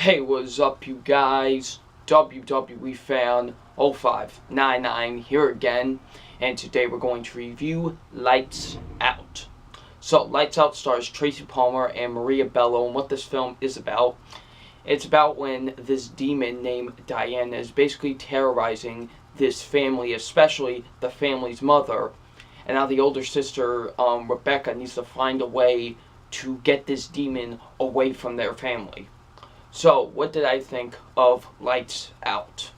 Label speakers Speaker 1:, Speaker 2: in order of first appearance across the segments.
Speaker 1: Hey, what's up, you guys? WWE Fan 0599 here again, and today we're going to review Lights Out. So, Lights Out stars Tracy Palmer and Maria Bello, and what this film is about. It's about when this demon named Diana is basically terrorizing this family, especially the family's mother, and now the older sister, Rebecca, needs to find a way to get this demon away from their family. So, what did I think of Lights Out?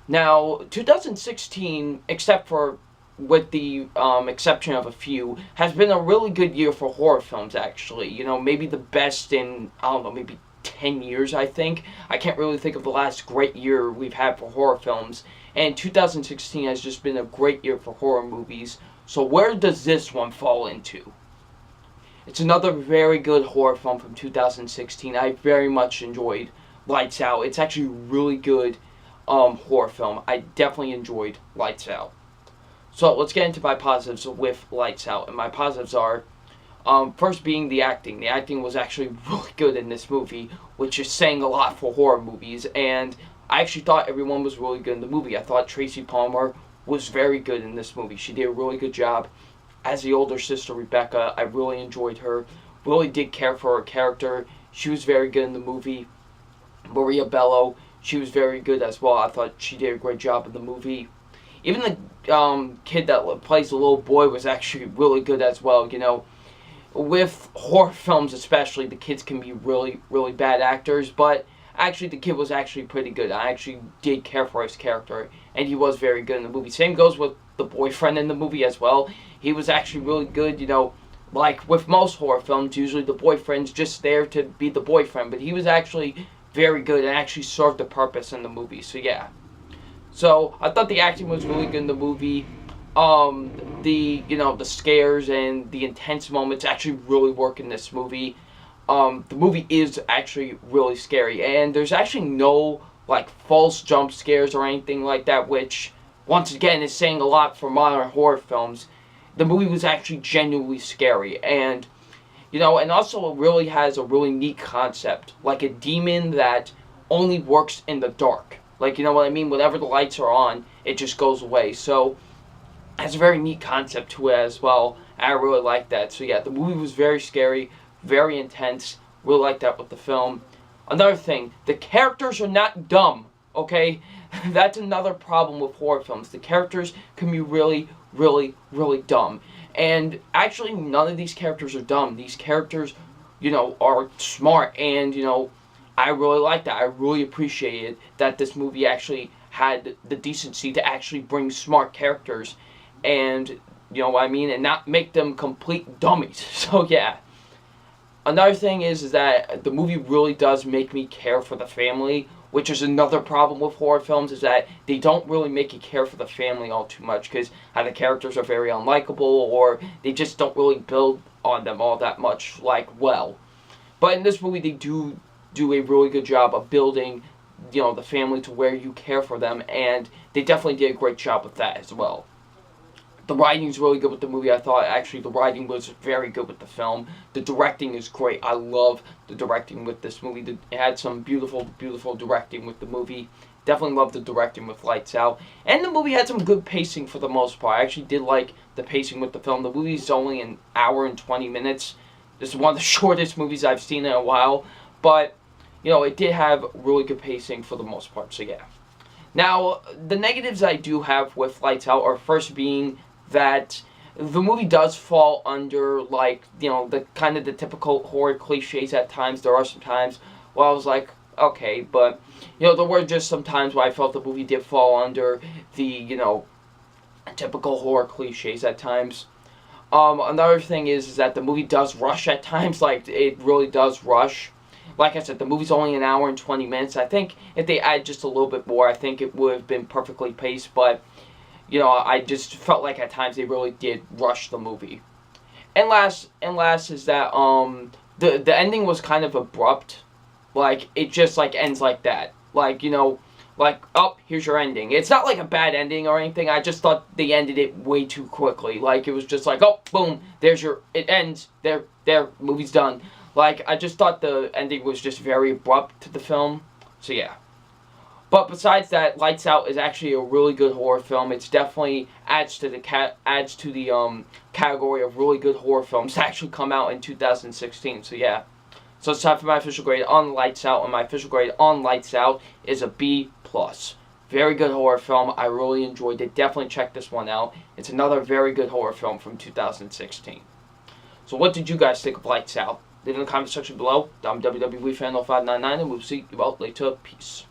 Speaker 1: Now, 2016, except for with the exception of a few, has been a really good year for horror films, actually. You know, maybe the best in, I don't know, maybe 10 years, I think. I can't really think of the last great year we've had for horror films. And 2016 has just been a great year for horror movies. So, where does this one fall into? It's another very good horror film from 2016. I very much enjoyed Lights Out. It's actually a really good horror film. I definitely enjoyed Lights Out. So let's get into my positives with Lights Out. And my positives are, first being the acting. The acting was actually really good in this movie, which is saying a lot for horror movies. And I actually thought everyone was really good in the movie. I thought Tracy Palmer was very good in this movie. She did a really good job. As the older sister, Rebecca, I really enjoyed her. Really did care for her character. She was very good in the movie. Maria Bello, she was very good as well. I thought she did a great job in the movie. Even the kid that plays the little boy was actually really good as well. You know, with horror films especially, the kids can be really, really bad actors. But actually, the kid was actually pretty good. I actually did care for his character. And he was very good in the movie. Same goes with the boyfriend in the movie as well. He was actually really good, you know, like with most horror films, usually the boyfriend's just there to be the boyfriend, but he was actually very good and actually served the purpose in the movie, so yeah. So, I thought the acting was really good in the movie. The scares and the intense moments actually really work in this movie. The movie is actually really scary, and there's actually no, like, false jump scares or anything like that, which, once again, is saying a lot for modern horror films. The movie was actually genuinely scary, and, you know, and also it really has a really neat concept, like a demon that only works in the dark. Like, you know what I mean? Whenever the lights are on, it just goes away. So, it has a very neat concept to it as well, and I really like that. So, yeah, the movie was very scary, very intense. Really like that with the film. Another thing, the characters are not dumb, okay? That's another problem with horror films. The characters can be really, really, really dumb. And actually, none of these characters are dumb. These characters, you know, are smart. And, you know, I really like that. I really appreciated that this movie actually had the decency to actually bring smart characters. And, you know what I mean? And not make them complete dummies. So, yeah. Another thing is that the movie really does make me care for the family, which is another problem with horror films, is that they don't really make you care for the family all too much, because the characters are very unlikable, or they just don't really build on them all that much, like, well. But in this movie, they do a really good job of building, you know, the family to where you care for them, and they definitely did a great job with that as well. The writing is really good with the movie. I thought, actually, the writing was very good with the film. The directing is great. I love the directing with this movie. It had some beautiful, beautiful directing with the movie. Definitely love the directing with Lights Out. And the movie had some good pacing for the most part. I actually did like the pacing with the film. The movie's only an hour and 20 minutes. This is one of the shortest movies I've seen in a while. But, you know, it did have really good pacing for the most part. So, yeah. Now, the negatives I do have with Lights Out are first being that the movie does fall under, like, you know, the kind of the typical horror cliches at times. There are some times where I was like, okay, but, you know, there were just some times where I felt the movie did fall under the, you know, typical horror cliches at times. Another thing is that the movie does rush at times. Like, it really does rush. Like I said, the movie's only an hour and 20 minutes. I think if they add just a little bit more, I think it would have been perfectly paced, but, you know, I just felt like at times they really did rush the movie. And last is that the ending was kind of abrupt. Like, it just, like, ends like that. Like, you know, like, oh, here's your ending. It's not like a bad ending or anything. I just thought they ended it way too quickly. Like, it was just like, oh, boom, there's your, it ends. There, movie's done. Like, I just thought the ending was just very abrupt to the film. So yeah. But besides that, Lights Out is actually a really good horror film. It's definitely adds to the category of really good horror films that actually come out in 2016. So yeah. So it's time for my official grade on Lights Out, and my official grade on Lights Out is a B+. Very good horror film. I really enjoyed it. Definitely check this one out. It's another very good horror film from 2016. So what did you guys think of Lights Out? Leave in the comment section below. I'm WWE Fan 0599, and we'll see you all later. Peace.